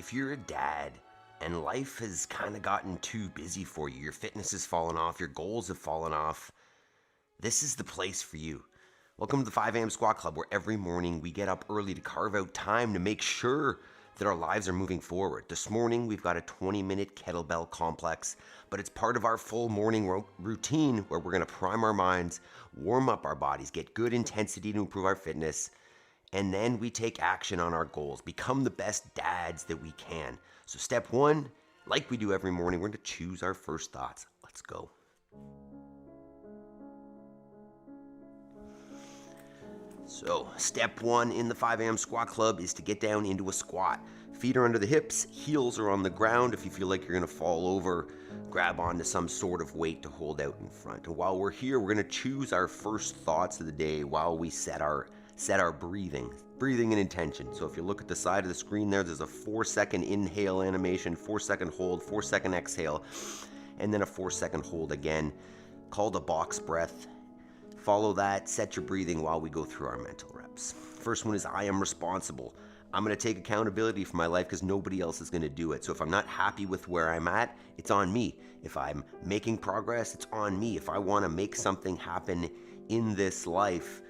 if you're a dad and life has kind of gotten too busy for you, your fitness has fallen off, your goals have fallen off, this is the place for you. Welcome to the 5 a.m. Squat Club, where every morning we get up early to carve out time to make sure that our lives are moving forward. This morning we've got a 20-minute kettlebell complex, but it's part of our full morning routine where we're going to prime our minds, warm up our bodies, get good intensity to improve our fitness, and then we take action on our goals, become the best dads that we can. So step one, like we do every morning, we're going to choose our first thoughts. Let's go. So step one in the 5 a.m. Squat Club is to get down into a squat. Feet are under the hips, heels are on the ground. If you feel like you're going to fall over, grab onto some sort of weight to hold out in front. And while we're here, we're going to choose our first thoughts of the day while we set our breathing and intention. So if you look at the side of the screen there's a 4-second inhale animation, 4-second hold, 4-second exhale, and then a 4-second hold again, called a box breath. Follow that, set your breathing while we go through our mental reps. First one is I am responsible. I'm going to take accountability for my life because nobody else is going to do it. So if I'm not happy with where I'm at, it's on me. If I'm making progress, it's on me. If I want to make something happen in this life,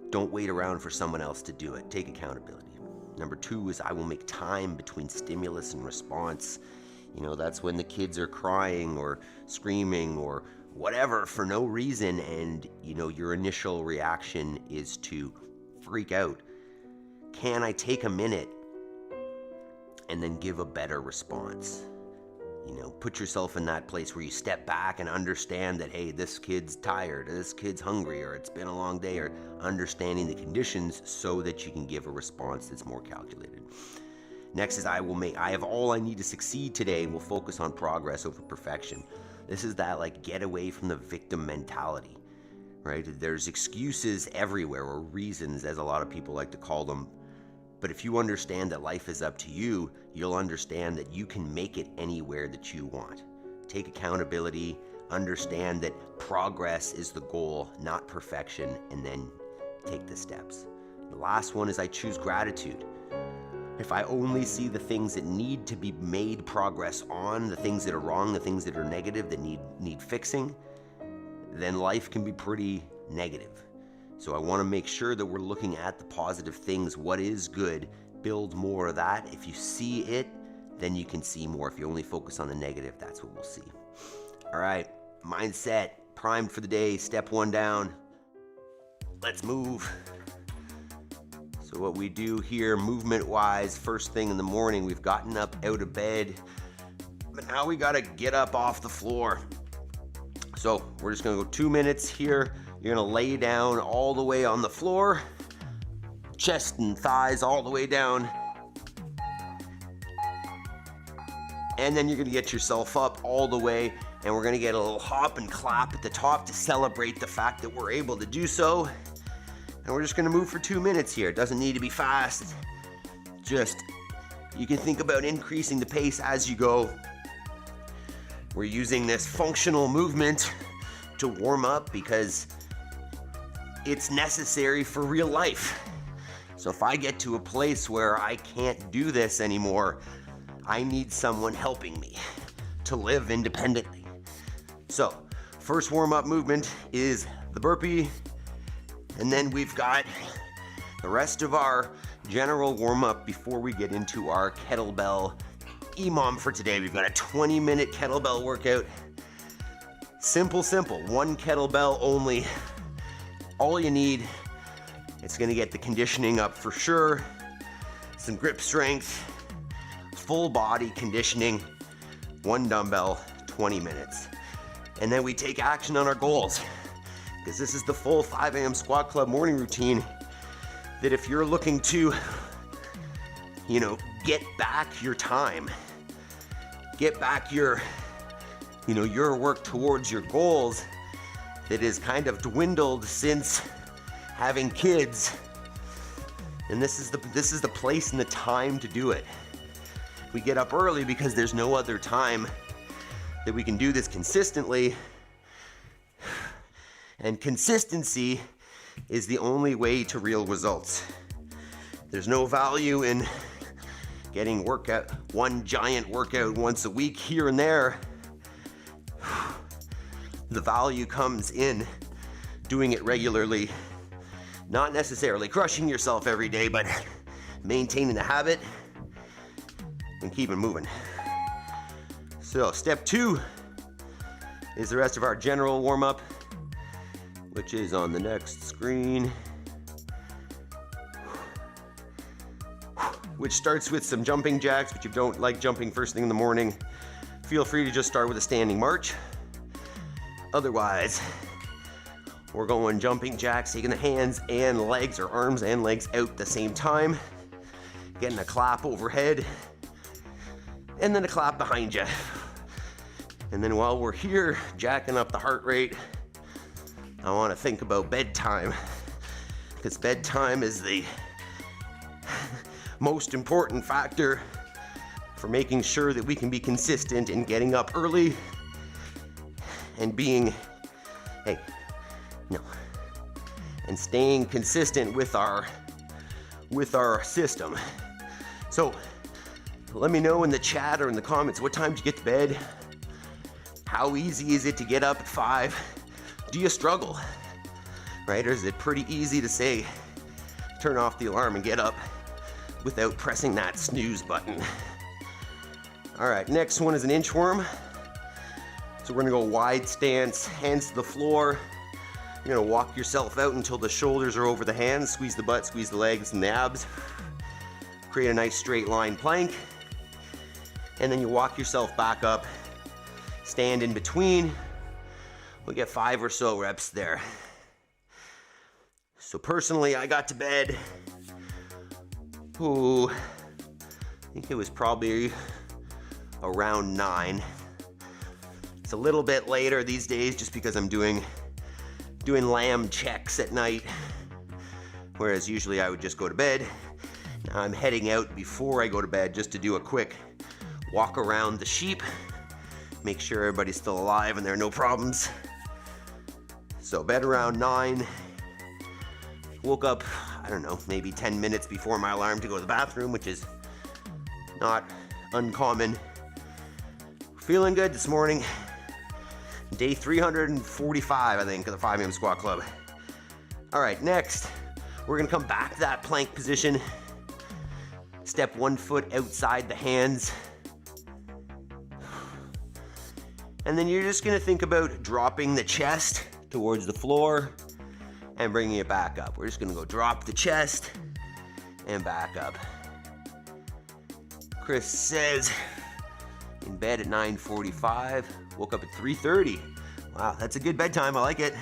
don't wait around for someone else to do it. Take accountability. Number 2 is I will make time between stimulus and response. That's when the kids are crying or screaming or whatever for no reason, and your initial reaction is to freak out. Can I take a minute and then give a better response? Put yourself in that place where you step back and understand that, hey, this kid's tired, or this kid's hungry, or it's been a long day, or understanding the conditions so that you can give a response that's more calculated. Next is I have all I need to succeed today, and will focus on progress over perfection. This is that get away from the victim mentality, right? There's excuses everywhere, or reasons, as a lot of people like to call them. But if you understand that life is up to you, you'll understand that you can make it anywhere that you want. Take accountability, understand that progress is the goal, not perfection, and then take the steps. The last one is I choose gratitude. If I only see the things that need to be made progress on, the things that are wrong, the things that are negative, that need fixing, then life can be pretty negative. So I want to make sure that we're looking at the positive things. What is good? Build more of that. If you see it, then you can see more. If you only focus on the negative, that's what we'll see. All right, mindset, primed for the day. Step 1 down. Let's move. So what we do here, movement-wise, first thing in the morning, we've gotten up out of bed, but now we gotta get up off the floor. So we're just gonna go 2 minutes here. You're gonna lay down all the way on the floor, chest and thighs all the way down. And then you're gonna get yourself up all the way, and we're gonna get a little hop and clap at the top to celebrate the fact that we're able to do so. And we're just gonna move for 2 minutes here. It doesn't need to be fast. Just, you can think about increasing the pace as you go. We're using this functional movement to warm up because it's necessary for real life. So if I get to a place where I can't do this anymore, I need someone helping me to live independently. So, first warm-up movement is the burpee, and then we've got the rest of our general warm-up before we get into our kettlebell EMOM for today. We've got a 20-minute kettlebell workout. Simple, 1 kettlebell only. All you need, it's gonna get the conditioning up for sure. Some grip strength, full body conditioning, 1 dumbbell, 20 minutes. And then we take action on our goals, because this is the full 5 a.m. Squat Club morning routine that if you're looking to, get back your time, get back your work towards your goals that is kind of dwindled since having kids. And this is the place and the time to do it. We get up early because there's no other time that we can do this consistently. And consistency is the only way to real results. There's no value in getting one giant workout once a week here and there. The value comes in doing it regularly, not necessarily crushing yourself every day, but maintaining the habit and keep it moving. So step 2 is the rest of our general warm-up, which is on the next screen, which starts with some jumping jacks. But if you don't like jumping first thing in the morning, feel free to just start with a standing march. Otherwise, we're going jumping jacks, taking the hands and legs, or arms and legs out at the same time, getting a clap overhead, and then a clap behind you. And then while we're here, jacking up the heart rate, I want to think about bedtime, because bedtime is the most important factor for making sure that we can be consistent in getting up early and and staying consistent with our system. So let me know in the chat or in the comments, what time do you get to bed? How easy is it to get up at 5? Do you struggle, right? Or is it pretty easy to say, turn off the alarm and get up without pressing that snooze button? All right, next one is an inchworm. So we're gonna go wide stance, hands to the floor. You're gonna walk yourself out until the shoulders are over the hands, squeeze the butt, squeeze the legs and the abs. Create a nice straight line plank. And then you walk yourself back up, stand in between. We'll get 5 or so reps there. So personally, I got to bed, I think it was probably around 9. It's a little bit later these days just because I'm doing lamb checks at night, whereas usually I would just go to bed. Now I'm heading out before I go to bed just to do a quick walk around the sheep, make sure everybody's still alive and there are no problems. So bed around 9, woke up, I don't know, maybe 10 minutes before my alarm to go to the bathroom, which is not uncommon. Feeling good this morning. Day 345, I think, of the 5 AM squat club. All right, next, we're gonna come back to that plank position. Step 1 foot outside the hands. And then you're just gonna think about dropping the chest towards the floor and bringing it back up. We're just gonna go drop the chest and back up. Chris says, in bed at 9:45, woke up at 3:30. Wow, that's a good bedtime, I like it.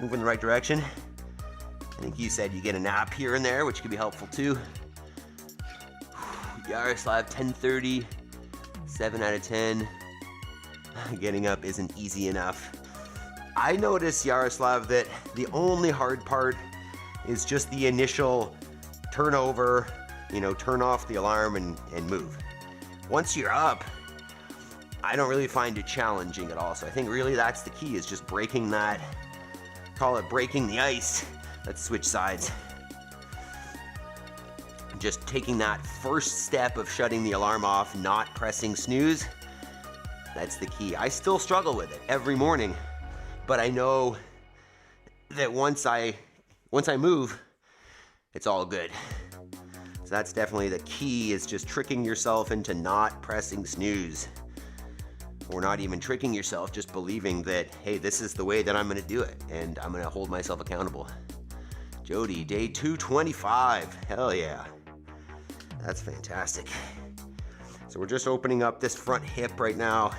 Moving in the right direction. I think you said you get a nap here and there, which could be helpful too. Yaroslav, 10:30, 7 out of 10. Getting up isn't easy enough. I noticed, Yaroslav, that the only hard part is just the initial turnover, turn off the alarm and move. Once you're up, I don't really find it challenging at all. So I think really that's the key, is just breaking that, call it breaking the ice. Let's switch sides. Just taking that first step of shutting the alarm off, not pressing snooze. That's the key. I still struggle with it every morning, but I know that once I move, it's all good. So that's definitely the key, is just tricking yourself into not pressing snooze. Or not even tricking yourself, just believing that, hey, this is the way that I'm gonna do it, and I'm gonna hold myself accountable. Jody, day 225, hell yeah. That's fantastic. So we're just opening up this front hip right now.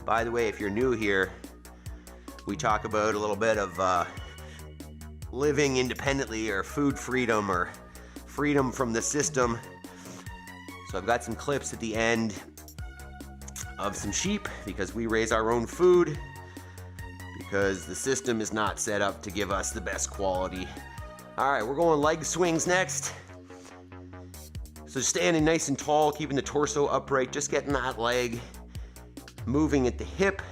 By the way, if you're new here, we talk about a little bit of living independently, or food freedom, or freedom from the system. So I've got some clips at the end of some sheep, because we raise our own food, because the system is not set up to give us the best quality. All right, we're going leg swings next. So standing nice and tall, keeping the torso upright, just getting that leg moving at the hip.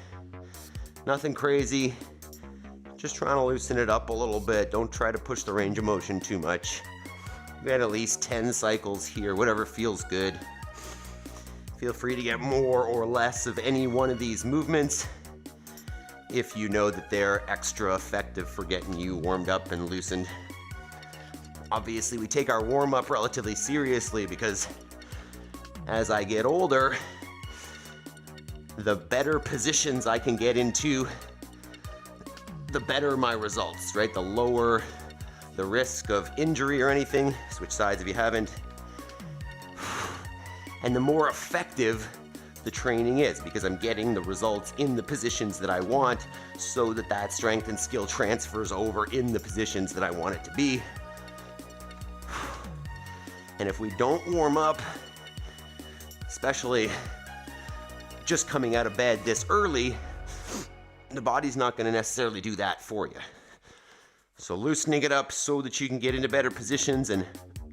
Nothing crazy, just trying to loosen it up a little bit. Don't try to push the range of motion too much. We had at least 10 cycles here, whatever feels good. Feel free to get more or less of any one of these movements if you know that they're extra effective for getting you warmed up and loosened. Obviously, we take our warm-up relatively seriously because as I get older, the better positions I can get into, the better my results, right? The lower the risk of injury or anything. Switch sides if you haven't. And the more effective the training is, because I'm getting the results in the positions that I want, so that that strength and skill transfers over in the positions that I want it to be. And if we don't warm up, especially just coming out of bed this early, the body's not going to necessarily do that for you. So loosening it up so that you can get into better positions and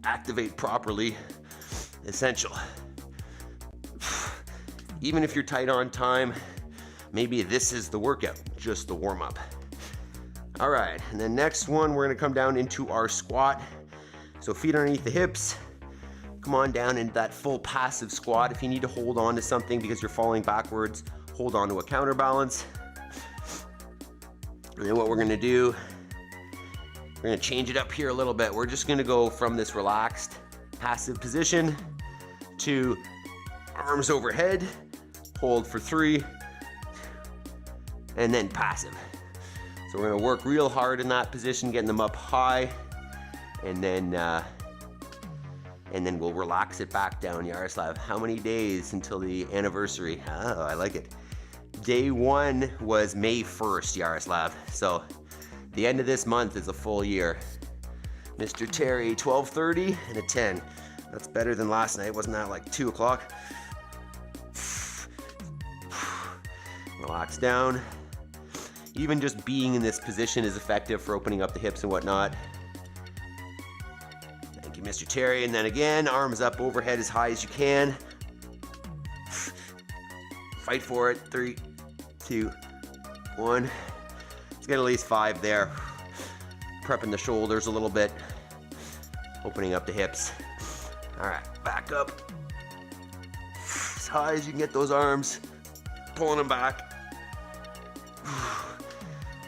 activate properly, essential. Even if you're tight on time, maybe this is the workout, just the warm up. All right, and then next one, we're gonna come down into our squat. So feet underneath the hips, come on down into that full passive squat. If you need to hold on to something because you're falling backwards, hold on to a counterbalance. And then what we're gonna do, we're gonna change it up here a little bit. We're just gonna go from this relaxed passive position to arms overhead, hold for 3, and then passive. So we're gonna work real hard in that position, getting them up high, and then we'll relax it back down. Yaroslav, how many days until the anniversary? Oh, I like it. Day 1 was May 1st, Yaroslav. So the end of this month is a full year. Mr. Terry, 12:30 and a 10. That's better than last night. Wasn't that like 2 o'clock? Relax down. Even just being in this position is effective for opening up the hips and whatnot. Thank you, Mr. Terry. And then again, arms up overhead as high as you can. Fight for it. 3, 2, 1. Let's get at least 5 there. Prepping the shoulders a little bit. Opening up the hips. All right, back up. As high as you can get those arms. Pulling them back.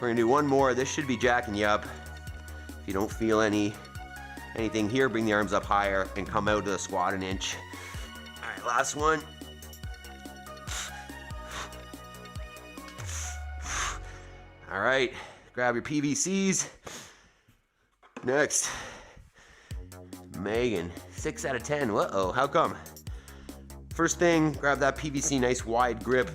We're gonna do one more. This should be jacking you up. If you don't feel anything here, bring the arms up higher and come out to the squat an inch. All right, last one. All right, grab your PVCs. Next, Megan, 6 out of 10. Uh-oh, how come? First thing, grab that PVC, nice wide grip.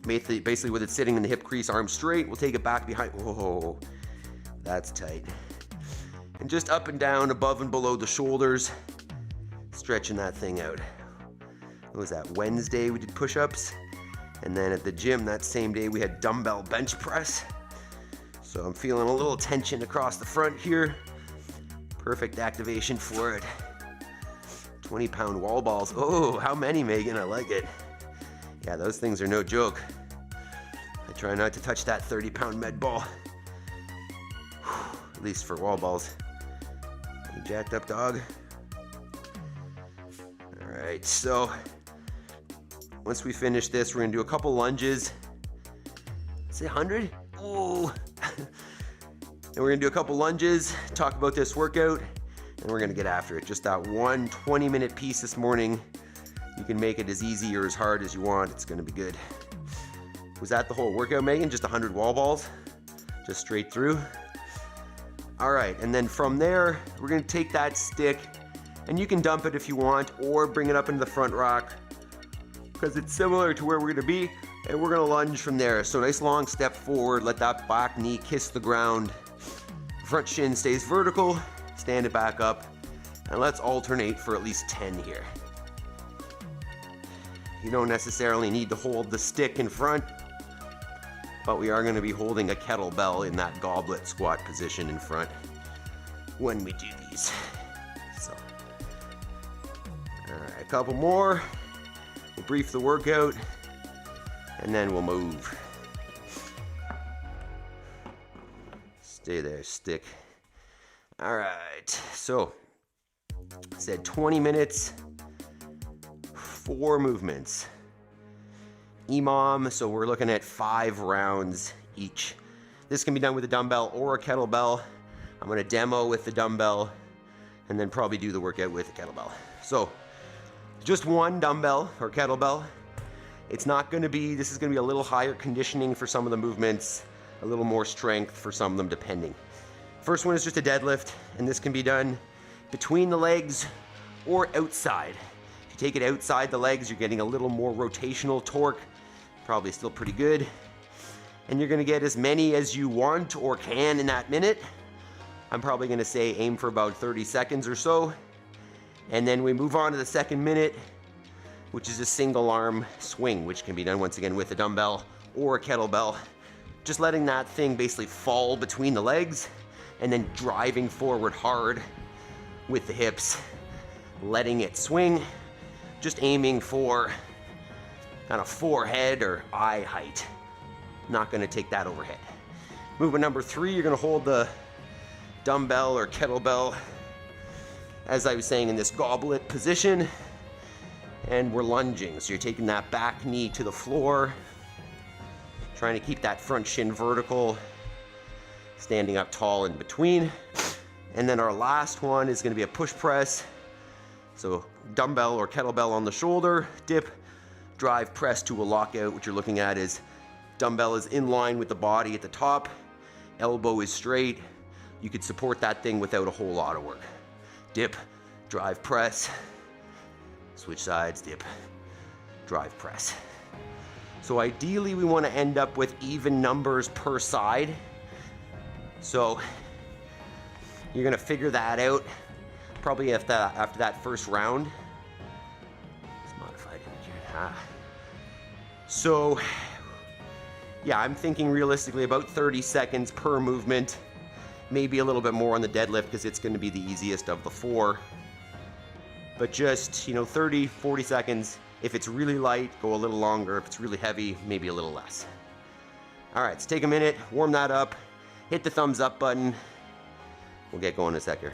Basically with it sitting in the hip crease, arms straight. We'll take it back behind. Whoa, that's tight. And just up and down, above and below the shoulders, stretching that thing out. What was that, Wednesday we did push-ups? And then at the gym that same day we had dumbbell bench press. So I'm feeling a little tension across the front here. Perfect activation for it. 20-pound wall balls. Oh, how many, Megan? I like it. Yeah, those things are no joke. I try not to touch that 30-pound med ball. At least for wall balls. You jacked up, dog? All right, so once we finish this, we're gonna do a couple lunges. Say 100? Oh. And we're gonna do a couple lunges, talk about this workout, and we're gonna get after it. Just that one 20-minute piece this morning. You can make it as easy or as hard as you want. It's gonna be good. Was that the whole workout, Megan? Just 100 wall balls? Just straight through? All right, and then from there, we're gonna take that stick, and you can dump it if you want, or bring it up into the front rack, because it's similar to where we're gonna be, and we're gonna lunge from there. So nice long step forward, let that back knee kiss the ground. Front shin stays vertical, stand it back up, and let's alternate for at least 10 here. You don't necessarily need to hold the stick in front, but we are going to be holding a kettlebell in that goblet squat position in front when we do these. So, all right, a couple more. We'll brief the workout, and then we'll move. Stay there, stick. All right, so said 20 minutes, 4 movements. EMOM, so we're looking at 5 rounds each. This can be done with a dumbbell or a kettlebell. I'm gonna demo with the dumbbell and then probably do the workout with the kettlebell. So just one dumbbell or kettlebell. It's not gonna be, this is gonna be a little higher conditioning for some of the movements, a little more strength for some of them depending. First one is just a deadlift, and this can be done between the legs or outside. If you take it outside the legs, you're getting a little more rotational torque, probably still pretty good. And you're gonna get as many as you want or can in that minute. I'm probably gonna say aim for about 30 seconds or so. And then we move on to the second minute, which is a single arm swing, which can be done once again with a dumbbell or a kettlebell. Just letting that thing basically fall between the legs and then driving forward hard with the hips, letting it swing, just aiming for kind of forehead or eye height. Not gonna take that overhead. Movement number 3, you're gonna hold the dumbbell or kettlebell, as I was saying, in this goblet position, and we're lunging. So you're taking that back knee to the floor, trying to keep that front shin vertical, standing up tall in between. And then our last one is gonna be a push press. So dumbbell or kettlebell on the shoulder, dip, drive press to a lockout. What you're looking at is dumbbell is in line with the body at the top, elbow is straight. You could support that thing without a whole lot of work. Dip, drive press, switch sides, dip, drive press. So ideally we want to end up with even numbers per side. So you're gonna figure that out probably after that first round. It's modified here. So yeah, I'm thinking realistically about 30 seconds per movement, maybe a little bit more on the deadlift because it's gonna be the easiest of the 4. But just, 30, 40 seconds. If it's really light, go a little longer. If it's really heavy, maybe a little less. All right, so take a minute, warm that up, hit the thumbs up button. We'll get going in a sec here.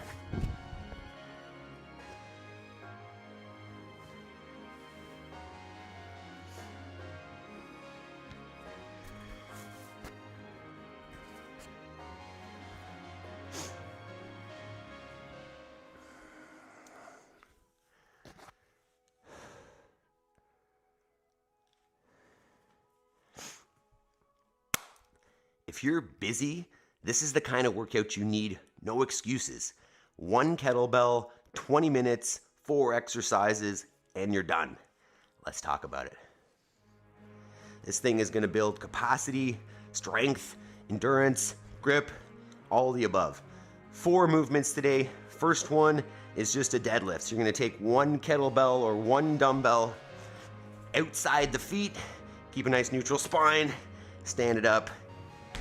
If you're busy, this is the kind of workout you need, no excuses. 1 kettlebell, 20 minutes, 4 exercises, and you're done. Let's talk about it. This thing is gonna build capacity, strength, endurance, grip, all the above. 4 movements today. First one is just a deadlift. So you're gonna take 1 kettlebell or 1 dumbbell outside the feet, keep a nice neutral spine, stand it up,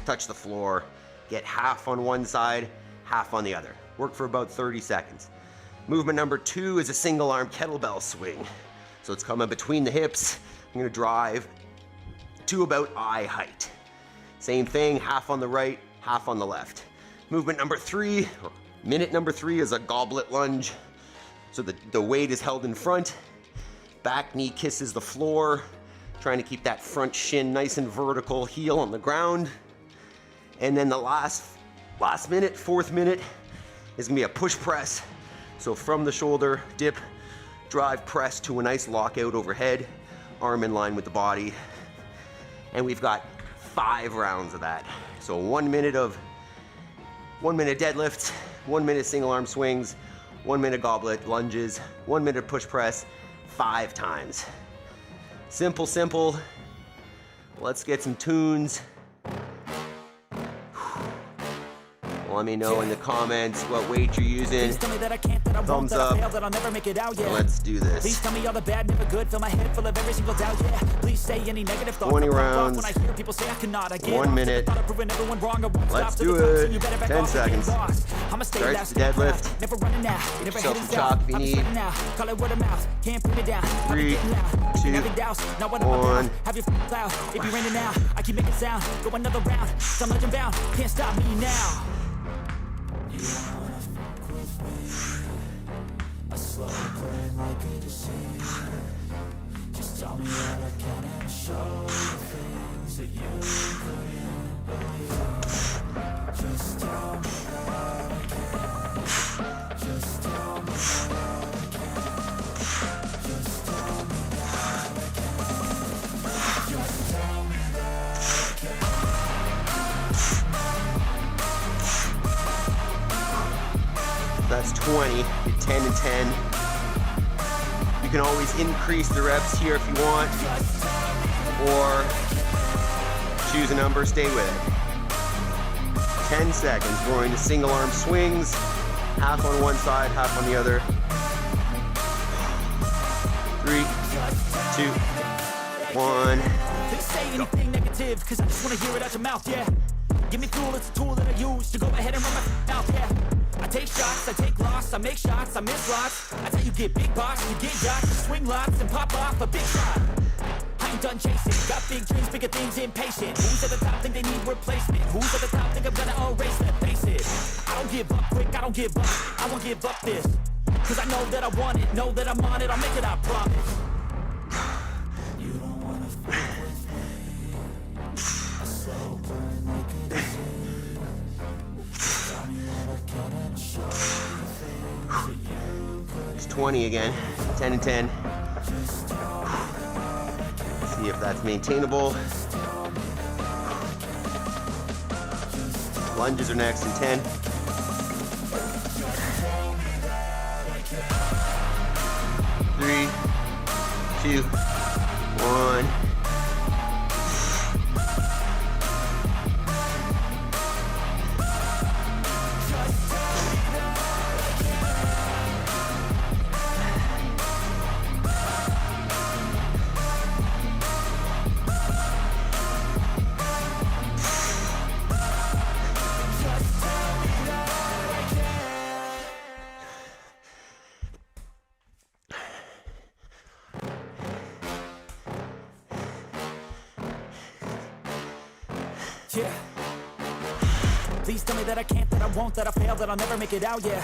touch the floor, get half on one side, half on the other. Work for about 30 seconds. Movement number 2 is a single arm kettlebell swing. So it's coming between the hips. I'm gonna drive to about eye height. Same thing, half on the right, half on the left. Movement number 3, or minute number 3 is a goblet lunge. So the weight is held in front, back knee kisses the floor, trying to keep that front shin nice and vertical, heel on the ground. And then the last minute, 4th minute, is gonna be a push press. So from the shoulder, dip, drive press to a nice lockout overhead, arm in line with the body. And we've got 5 rounds of that. So 1 minute deadlifts, 1 minute single arm swings, 1 minute goblet lunges, 1 minute push press, 5 times. Simple, simple. Let's get some tunes. Let me know in the comments what weight you're using. Thumbs up. Let's do this. Please tell me all the bad, never good. Fill my head full of every single doubt. Yeah. Please say any negative thoughts. 20 rounds. When I hear people say I cannot, I get 1 minute. Let's do it. 10 seconds. Start the deadlift. Never running out. Get yourself some chalk if you need. 3, 2, 1. Have your cloud. If you're raining now, I keep making sound. Go another round. I'm legend bound. Can't stop me now. That's 20, you're 10 and 10. You can always increase the reps here if you want, or choose a number, stay with it. 10 seconds, we're going to single arm swings, half on one side, half on the other. 3, 2, 1. They say anything negative, cause I just wanna hear it out your mouth, yeah. Give me fuel, it's a tool that I use to go ahead and run my mouth, yeah. I take shots, I take loss, I make shots, I miss lots. That's how you get big box, you get yachts, you swing lots and pop off a big shot. I ain't done chasing, got big dreams, bigger things, impatient. Who's at the top think they need replacement? Who's at the top think I'm gonna erase that? Face it, I don't give up quick, I don't give up, I won't give up this. Cause I know that I want it, know that I'm on it, I'll make it, I promise. You don't wanna fuck with me, a slow burn like a disease. It's 20 again, 10 and 10. See if that's maintainable. Lunges are next in 10. 3, 2, 1. Yeah. Please tell me that I can't, that I won't, that I fail, that I'll never make it out, yeah.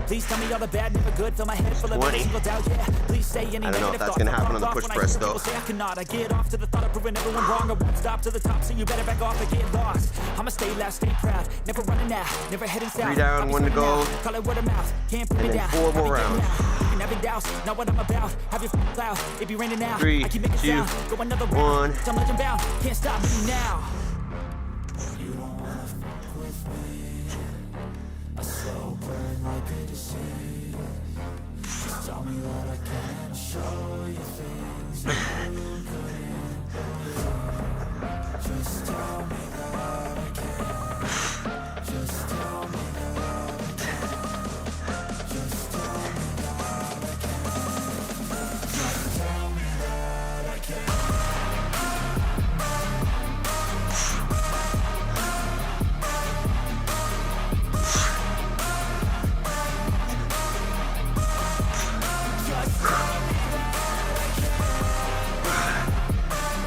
Please tell me all the bad, never good, fill my head full of every single doubt, yeah. Please say any I don't know if negative that's thoughts. gonna happen on the push press though. Say I cannot, I get off to the thought of proving everyone wrong. I won't stop to the top, so you better back off and get lost. I'ma stay loud, stay proud, never running out, never heading south. 3 down, 1 to go. Call it word of mouth, can't put me And then down. 4 more rounds. You can have it douse, not what I'm about. Have your cloud, it be raining now. 3, I keep making 2, sound, go another round. 1. I'm legend bound, can't stop me now. Tell me that I can show you things that you couldn't. Just tell me that I can. Just tell me that I can. Just tell me that I can. Just tell me that I can.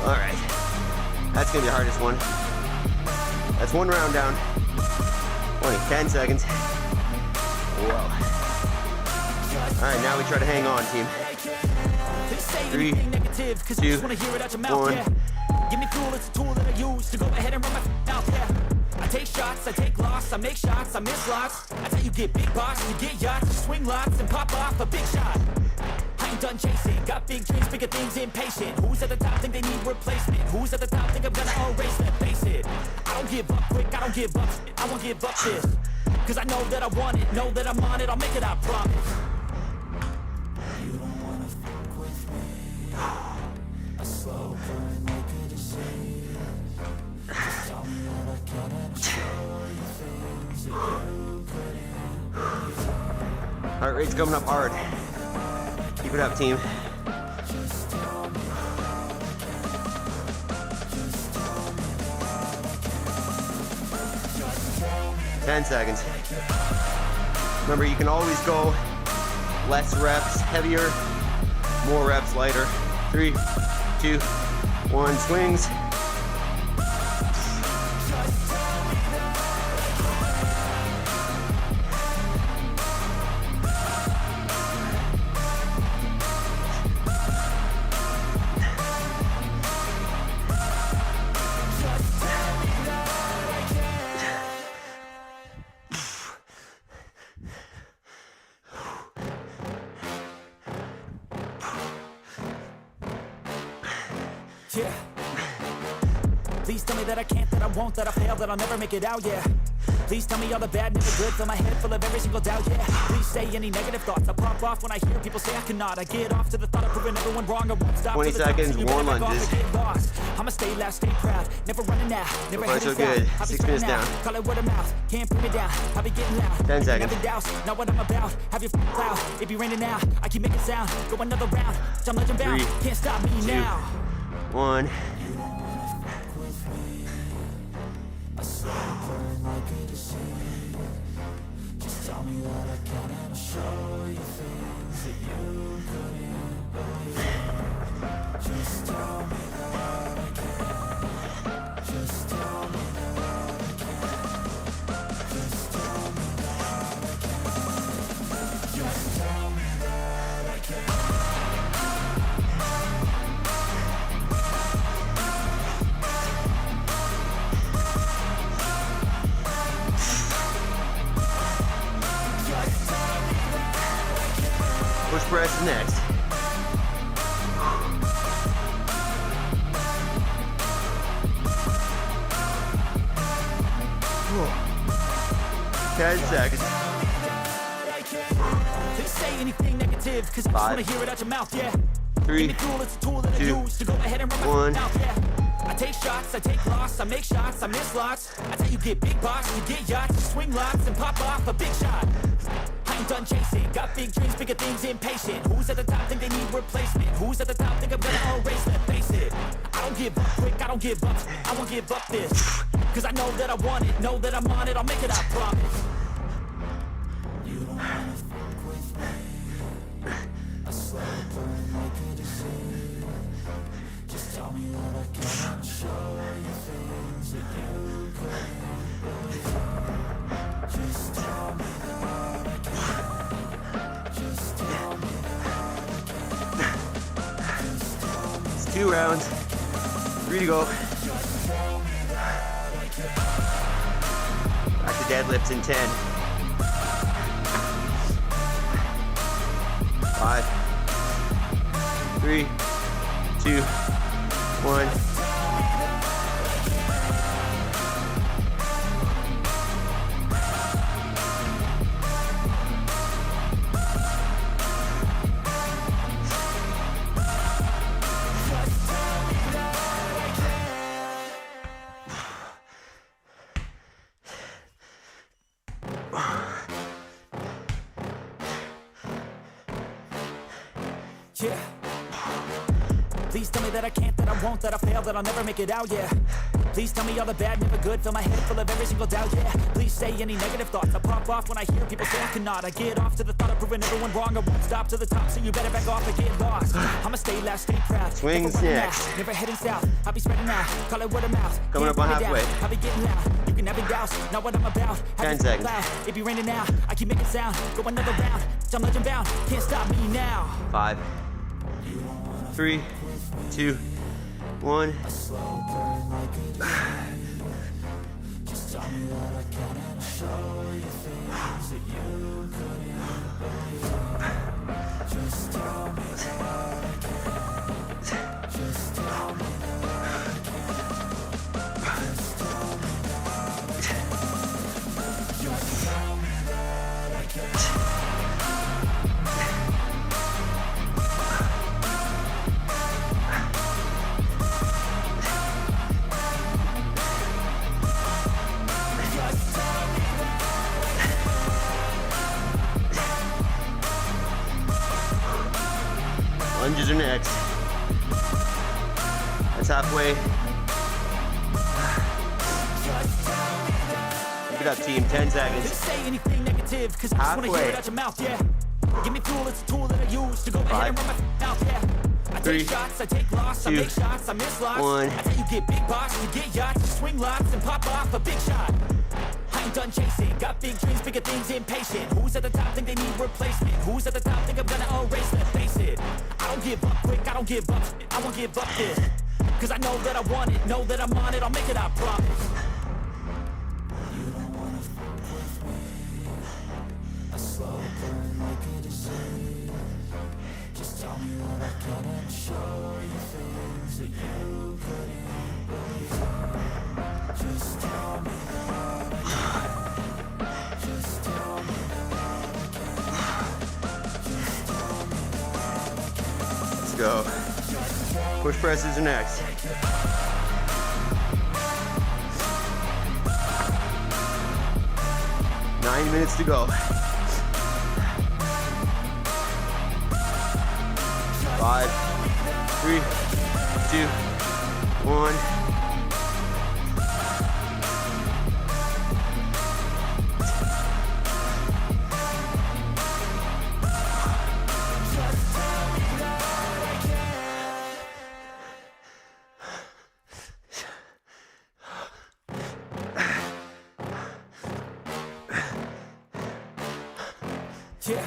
Alright, that's gonna be the hardest one. That's 1 round down. Only 10 seconds. Whoa. Alright, now we try to hang on, team. 3, 2, 1. Give me fuel, it's a tool that I use to go ahead and run my mouth, yeah. I take shots, I take loss, I make shots, I miss lots. That's how you get big box, you get yachts, you swing lots and pop off a big shot. I ain't done chasing, got big dreams, bigger things, impatient. Who's at the top think they need replacement? Who's at the top think I'm gonna erase that? Face it, I don't give up quick, I don't give up, I won't give up this. Cause I know that I want it, know that I'm on it, I'll make it, I promise. You don't wanna fuck with me, a slow burn like a disease. Just tell me that I can and show you things that you couldn't. Heart rate's coming up hard. Keep it up, team. Ten seconds. Remember, you can always go less reps, heavier, more reps, lighter. 3, 2, 1, swings. Yeah. Please tell me that I can't, that I won't, that I fail, that I'll never make it out, yeah. Please tell me all the bad, never good, fill my head full of every single doubt, yeah. Please say any negative thoughts, I pop off when I hear people say I cannot. I get off to the thought of proving everyone wrong, I won't stop. 20 seconds, more lunges. I'ma stay loud, stay proud, never running out, never heading so good. south. 6 minutes down. Call it word of mouth, can't put me down, I'll be getting loud. 10 seconds. Never douse, not what I'm about, have your cloud. It be raining now, I keep making sound, go another round, I'm legend bound, 3, can't stop me 2, now. 1. Just tell me that I can and I'll show you things that you couldn't believe. Just tell me that I can. Just tell me that I can. Just tell me that I can. Just tell me that I can. Push press next. Whew. 10 seconds. Please say anything negative, cause I just wanna hear it out your mouth, yeah. 3, It's a tool that 2, I use to go ahead and run my 1. mouth, yeah. I take shots, I take loss, I make shots, I miss lots. I tell you get big box, you get yachts, you swing lots and pop off a big shot. I ain't done chasing, got big dreams, bigger things, impatient. Who's at the top think they need replacement? Who's at the top think I'm gonna erase, let's face it. I don't give up quick, I don't give up, I won't give up this. Cause I know that I want it, know that I'm on it, I'll make it, I promise. You don't wanna fuck with me, I slow burn like a disease. Just tell me that I can and show you things that you couldn't believe. Just tell me that I can. Just tell me that I can. Just tell me. It's 2 rounds. 3 to go. Back to deadlifts in 10. 5, 3, 2, 1. Yeah. Please tell me that I can't, that I won't, that I fail, that I'll never make it out, yeah. Please tell me all the bad, never good, fill my head full of every single doubt, yeah. Please say any negative thoughts, I pop off when I hear people say I cannot. I get off to the thought of proving everyone wrong, I won't stop to the top, so you better back off and get lost. I'ma stay loud, stay proud, Swings never running next. out, never heading south, I'll be spreading out, call it word of mouth. Coming up Can't on put me halfway. down, I'll be getting loud, you can never douse, not what I'm about. 10 seconds. It be raining now, I keep making sound, go another round, I'm legend bound, can't stop me now. 5, 3, 2, 1. Just tell me that I can and I'll show you things that you couldn't believe. Just tell me that I can. Just tell me that I can. Just tell me that I can. Just tell me that I can. Lunges are next. That's halfway. Keep it up, team. 10 seconds. Say anything negative, cause I just wanna hear it out your mouth, yeah. Give me fuel, it's a tool that I use to go ahead and run my mouth, yeah. I 3, take shots, I take loss, I 2, make shots, I miss lots. 1. I tell you get big box, you get yachts, you swing lots and pop off a big shot. I ain't done chasing, got big dreams, bigger things, impatient. Who's at the top think they need replacement? Who's at the top think I'm gonna erase, let's face it. I don't give up quick, I don't give up, I won't give up this. Cause I know that I want it, know that I'm on it, I'll make it, I promise. You don't wanna fuck with me, I slow burn like a disease. Just tell me that I can and show you things that you go. Push presses are next. Nine minutes to go. 5, 3, 2, 1. Yeah.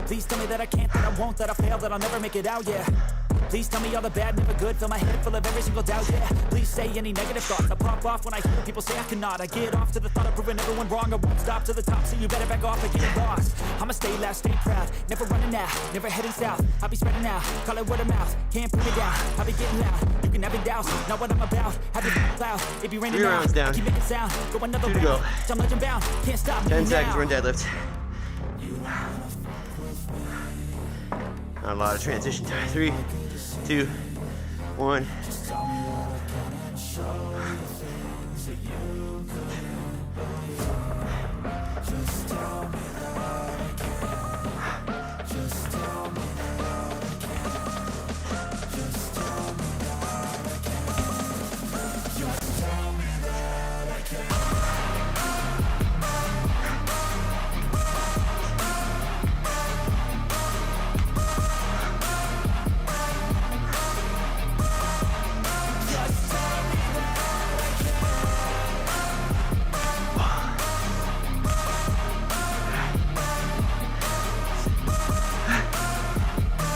Please tell me that I can't, that I won't, that I fail, that I'll never make it out, yeah. Please tell me all the bad, never good, fill my head full of every single doubt, yeah. Please say any negative thoughts, I pop off when I hear people say I cannot. I get off to the thought of proving everyone wrong, I won't stop to the top, so you better back off and get lost. I'ma stay loud, stay proud, never running out, never heading south. I'll be spreading out, call it word of mouth, can't put me down, I'll be getting loud. You can have it doubts, not what I'm about, have it loud, it be raining 3 out, rounds down. I keep making sound, go another 2 to round, go. I'm legend bound, can't stop me 10 now. seconds, we're in deadlift. Not a lot of transition time. 3, 2, 1.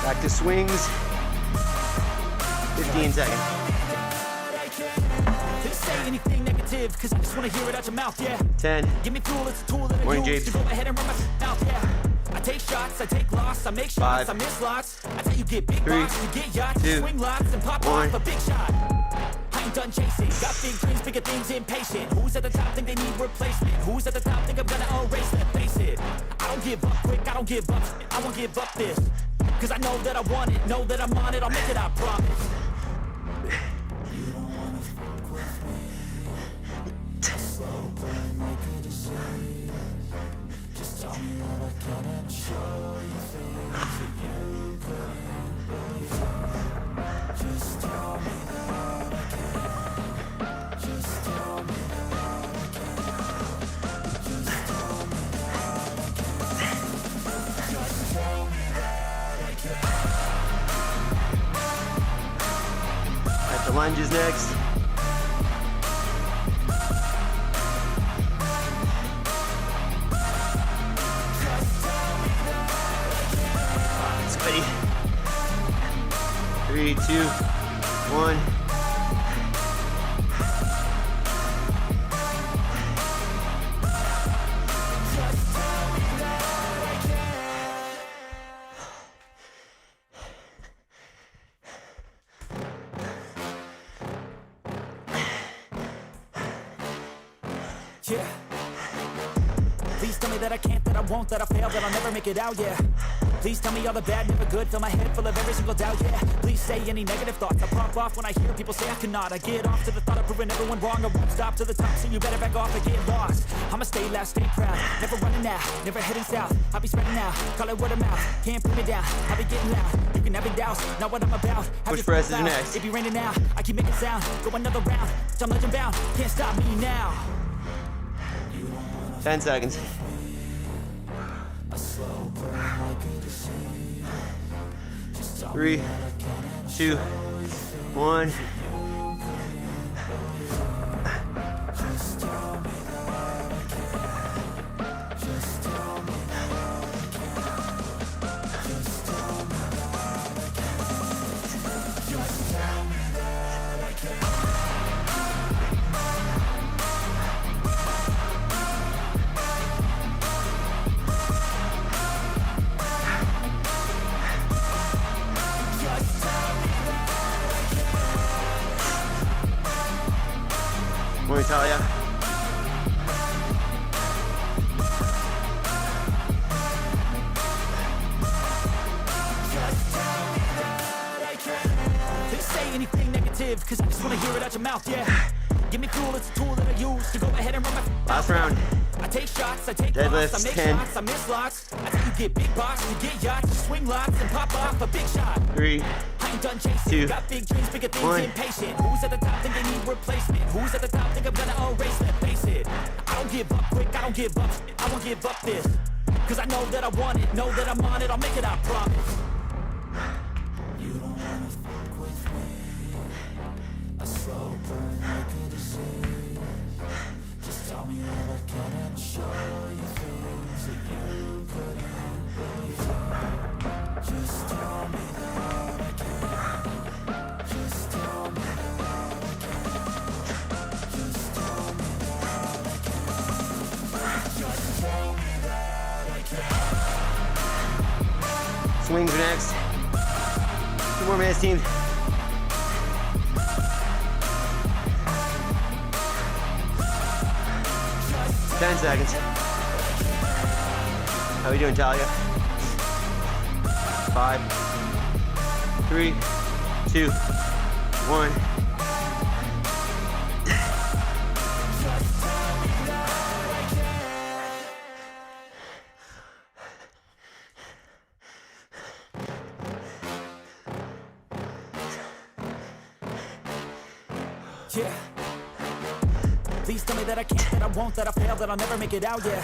Back to swings. 15 seconds. Please say anything negative, cause I just wanna hear it out your mouth, yeah. 10. Give me fuel, it's a tool that I Morning, use James. to go ahead and run my mouth, yeah. I take shots, I take loss, I make shots, 5, I miss lots. That's how you get big 3, box, you get yachts, 2, swing lots, and pop 1. off a big shot. I ain't done chasing, got big dreams, bigger things, impatient. Who's at the top think they need replacement? Who's at the top think I'm gonna erase it? Face it, I don't give up quick, I don't give up, I won't give up this. Cause I know that I want it, know that I'm on it, I'll make it, I promise. You don't wanna fuck with me. Slow burn, make a decision. Just tell me that I can and show you things that you couldn't believe. Just tell me that I can. Just tell me that I can. Just tell me that I can. Just tell me that I can. At the lunges next. Sweaty. 3, 2, 1. Yeah. Please tell me that I can't, that I won't, that I fail, that I'll never make it out, yeah. Please tell me all the bad, never good, fill my head full of every single doubt, yeah. Please say any negative thoughts, I pop off when I hear people say I cannot. I get off to the thought of proving everyone wrong, I won't stop to the top, so you better back off and get lost. I'ma stay loud, stay proud, never running out, never heading south. I'll be spreading out, call it word of mouth, can't put me down, I'll be getting loud. You can have it doubts, not what I'm about. Push presses are next. It be raining out, I keep making sound, go another round, I'm legend bound, can't stop me now. 10 seconds. 3, 2, 1. Morning, Talia. anything negative, cause I just wanna hear it out your mouth, yeah. Give me fuel, it's a tool that I use to go ahead and run my Last round. I take shots, I take Deadlifts, loss, I make 10. shots, I miss lots. I tell you get big box, you get yachts, you swing lots and pop off a big shot. 3, I ain't done chasing, 2, got big dreams, bigger things, 1. impatient. Who's at the top think they need replacement? Who's at the top think I'm gonna erase, let's face it. I don't give up quick, I don't give up, I won't give up this. Cause I know that I want it, know that I'm on it, I'll make it, I promise. You don't wanna fuck with me. A slow burn like a disease. Just tell me that I can and show you things that you couldn't believe. Just tell me that I can. Just tell me that I can. Just tell me that I can. Just tell me that I can. Swings are next. 2 more minutes, team. Ten seconds. How we doing, Talia? 5, 3, 2, 1. Yeah. Please tell me that I can't, that I won't, that I fail, that I'll never make it out, yeah.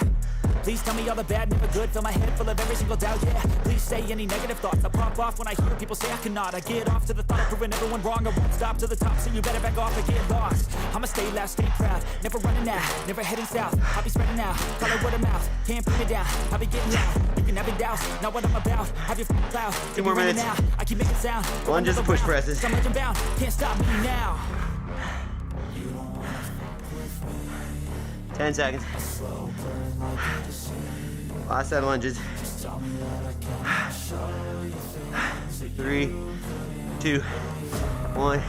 Please tell me all the bad, never good, fill my head full of every single doubt, yeah. Please say any negative thoughts, I pop off when I hear people say I cannot. I get off to the thought of proving everyone wrong, I won't stop to the top, so you better back off and get lost. I'ma stay loud, stay proud, never running out, never heading south. I'll be spreading out, call it word of mouth, can't put me down, I'll be getting loud. You can have it doubts, not what I'm about, have your cloud. 2 more minutes. Out, I keep making sound. Lunges and push presses. I'm legend bound, can't stop me now. 10 seconds. Last set of lunges. 3, 2, 1.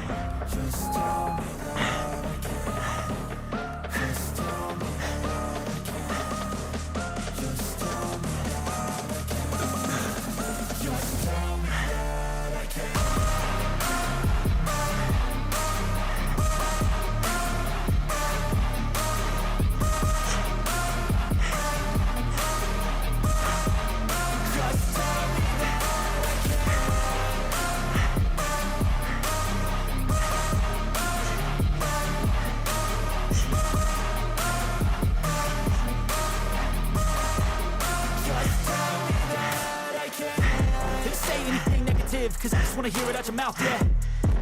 Cause I just wanna hear it out your mouth, yeah.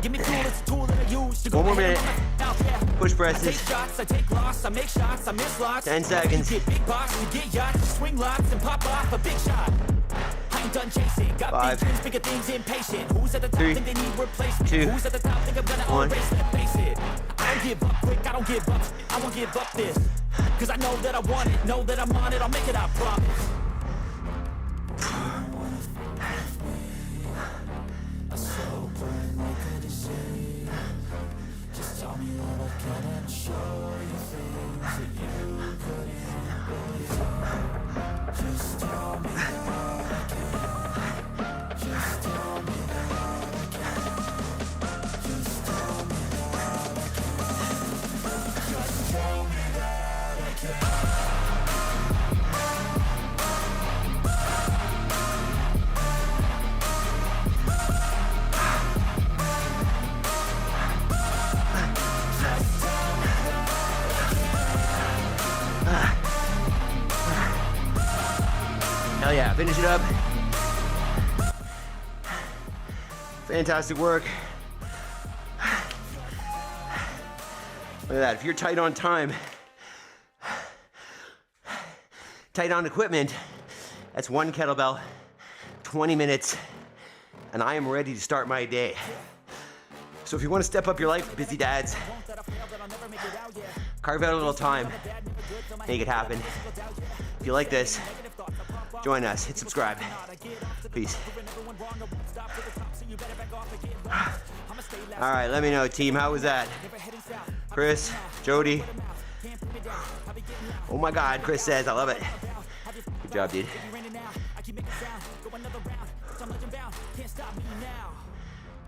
Give me fuel, it's a tool that I use to go 1 more ahead and minute. run my mouth, yeah. Push I presses. take shots, I take loss, I make shots, I miss lots. 10 seconds. You get big box, you get yachts, you swing lots and pop off a big shot. I ain't done chasing, got 5, big dreams, bigger things, impatient. Who's at the top 3, think they need replacement? 2, Who's at the top think I'm gonna 1. erase, let's face it. I don't give up quick, I don't give up, I won't give up this. Cause I know that I want it, know that I'm on it, I'll make it, I promise. Hell yeah, finish it up. Fantastic work. Look at that, if you're tight on time, tight on equipment, that's 1 kettlebell, 20 minutes, and I am ready to start my day. So if you want to step up your life, busy dads, carve out a little time, make it happen. If you like this, join us, hit subscribe. Peace. All right, let me know, team, how was that? Chris, Jody. Oh my God, Chris says, I love it. Good job, dude.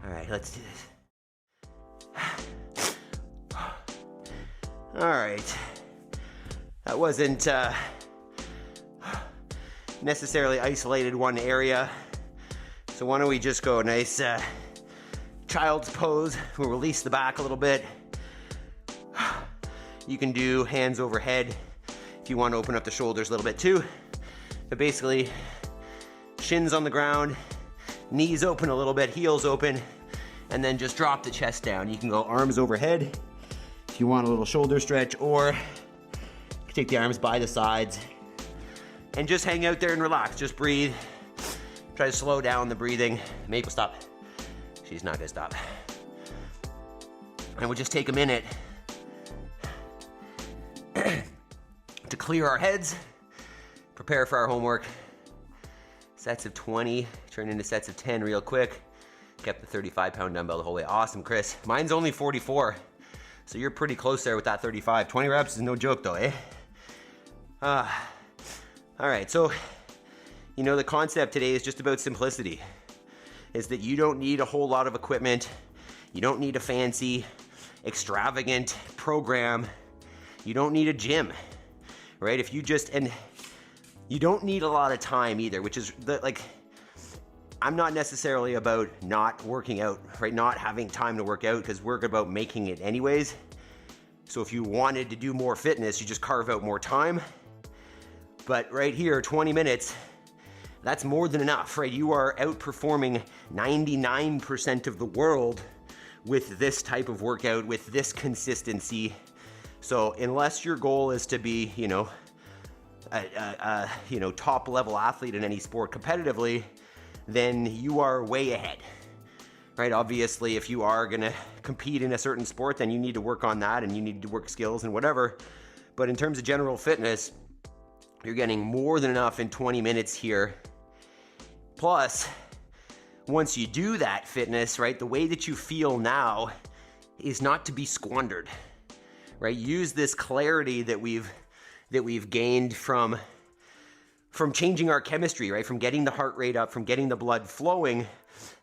All right, let's do this. All right. That wasn't necessarily isolated one area. So why don't we just go nice child's pose. We'll release the back a little bit. You can do hands overhead if you want to open up the shoulders a little bit too. But basically, shins on the ground, knees open a little bit, heels open, and then just drop the chest down. You can go arms overhead if you want a little shoulder stretch, or you can take the arms by the sides and just hang out there and relax. Just breathe. Try to slow down the breathing. Maple, stop. She's not gonna stop. And we'll just take a minute to clear our heads, prepare for our homework. Sets of 20 turn into sets of 10 real quick. Kept the 35-pound dumbbell the whole way. Awesome, Chris. Mine's only 44, so you're pretty close there with that 35. 20 reps is no joke though, eh? All right, so you know the concept today is just about simplicity. Is that you don't need a whole lot of equipment. You don't need a fancy, extravagant program. You don't need a gym, right? If you just, and you don't need a lot of time either, which is like, I'm not necessarily about not working out, right? Not having time to work out, because we're about making it anyways. So if you wanted to do more fitness, you just carve out more time. But right here, 20 minutes, that's more than enough, right? You are outperforming 99% of the world with this type of workout, with this consistency. So unless your goal is to be, a top level athlete in any sport competitively, then you are way ahead, right? Obviously, if you are gonna compete in a certain sport, then you need to work on that and you need to work skills and whatever. But in terms of general fitness, you're getting more than enough in 20 minutes here. Plus, once you do that fitness, right, the way that you feel now is not to be squandered, right? Use this clarity that we've gained from changing our chemistry, right? From getting the heart rate up, from getting the blood flowing.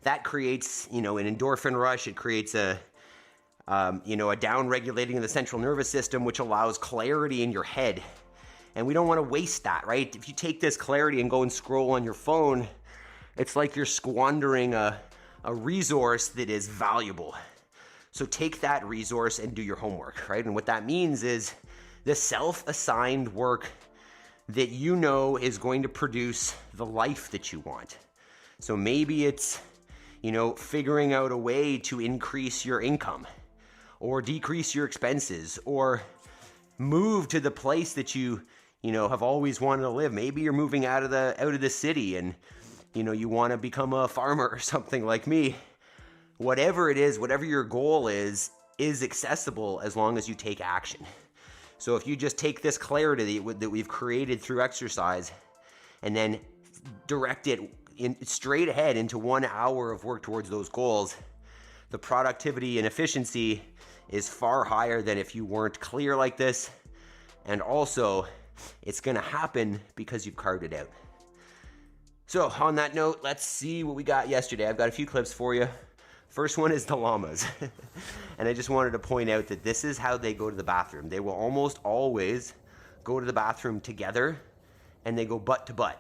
That creates, an endorphin rush. It creates a down regulating of the central nervous system, which allows clarity in your head. And we don't want to waste that, right? If you take this clarity and go and scroll on your phone, it's like you're squandering a resource that is valuable. So take that resource and do your homework, right? And what that means is the self-assigned work that you know is going to produce the life that you want. So maybe it's, figuring out a way to increase your income or decrease your expenses or move to the place that you have always wanted to live. Maybe you're moving out of the city and, you want to become a farmer or something like me. Whatever it is, whatever your goal is accessible as long as you take action. So if you just take this clarity that we've created through exercise and then direct it straight ahead into 1 hour of work towards those goals, the productivity and efficiency is far higher than if you weren't clear like this. And also, it's going to happen because you've carved it out. So on that note, let's see what we got yesterday. I've got a few clips for you. First one is the llamas. And I just wanted to point out that this is how they go to the bathroom. They will almost always go to the bathroom together and they go butt to butt.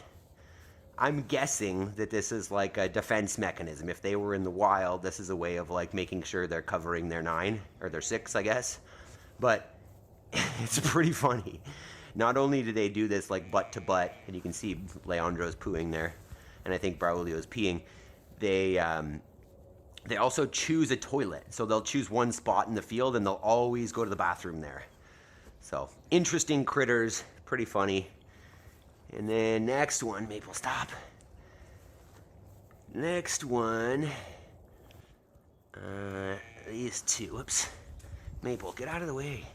I'm guessing that this is like a defense mechanism. If they were in the wild, this is a way of like making sure they're covering their 9 or their 6, I guess. But it's pretty funny. Not only do they do this like butt to butt, and you can see Leandro's pooing there, and I think Braulio's peeing, they also choose a toilet. So they'll choose one spot in the field and they'll always go to the bathroom there. So interesting critters, pretty funny. And then next one, Maple, stop. Next one, these two, whoops. Maple, get out of the way.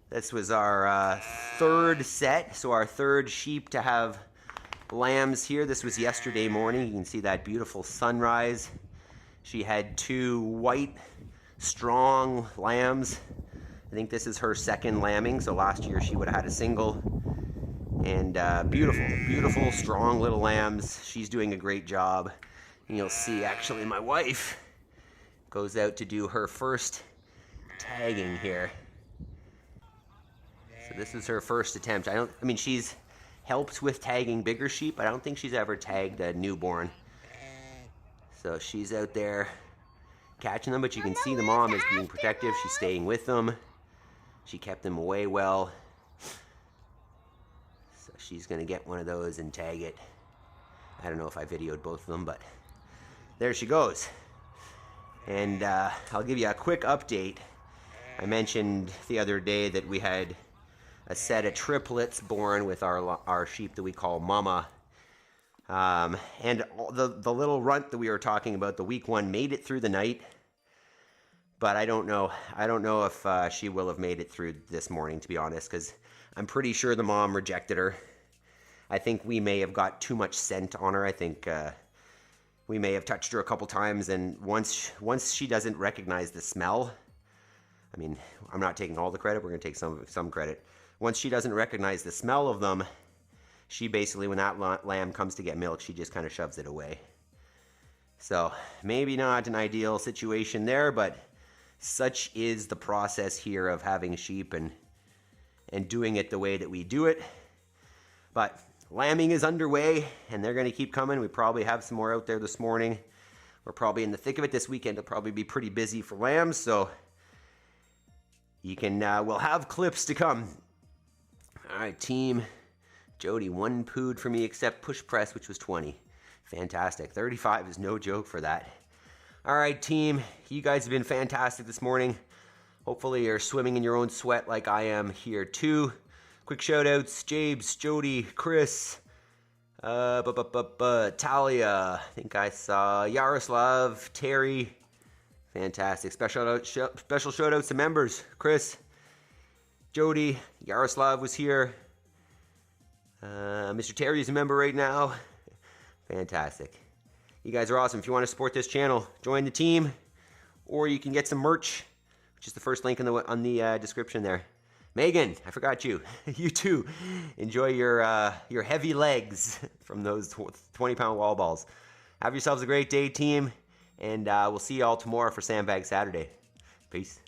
This was our third set, so our third sheep to have lambs here. This was yesterday morning. You can see that beautiful sunrise. She had 2 white, strong lambs. I think this is her second lambing, so last year she would have had a single. And beautiful, strong little lambs. She's doing a great job. And you'll see, actually, my wife goes out to do her first tagging here. So this is her first attempt. I mean, she's helped with tagging bigger sheep. I don't think she's ever tagged a newborn. So she's out there catching them, but you can see the mom is being protective. She's staying with them. She kept them away well. So she's gonna get one of those and tag it. I don't know if I videoed both of them, but there she goes. And I'll give you a quick update. I mentioned the other day that we had a set of triplets born with our sheep that we call Llama. And the little runt that we were talking about, the week one, made it through the night. But I don't know. I don't know if she will have made it through this morning, to be honest, because I'm pretty sure the mom rejected her. I think we may have got too much scent on her. I think we may have touched her a couple times, and once she doesn't recognize the smell, I mean, I'm not taking all the credit. We're going to take some credit. Once she doesn't recognize the smell of them, she basically, when that lamb comes to get milk, she just kind of shoves it away. So maybe not an ideal situation there, but such is the process here of having sheep and doing it the way that we do it. But lambing is underway, and they're going to keep coming. We probably have some more out there this morning. We're probably in the thick of it this weekend. It'll probably be pretty busy for lambs, so you can, we'll have clips to come. All right, team. Jody, 1 pood for me except push press, which was 20. Fantastic. 35 is no joke for that. All right, team. You guys have been fantastic this morning. Hopefully you're swimming in your own sweat like I am here too. Quick shout outs, Jabes, Jody, Chris, Talia, I think I saw Yaroslav, Terry. Fantastic. Special shout outs to members. Chris, Jody, Yaroslav was here. Mr. Terry's a member right now. Fantastic. You guys are awesome. If you want to support this channel, join the team, or you can get some merch, which is the first link on the description there. Megan, I forgot you. You too. Enjoy your heavy legs from those 20-pound wall balls. Have yourselves a great day, team, and we'll see you all tomorrow for Sandbag Saturday. Peace.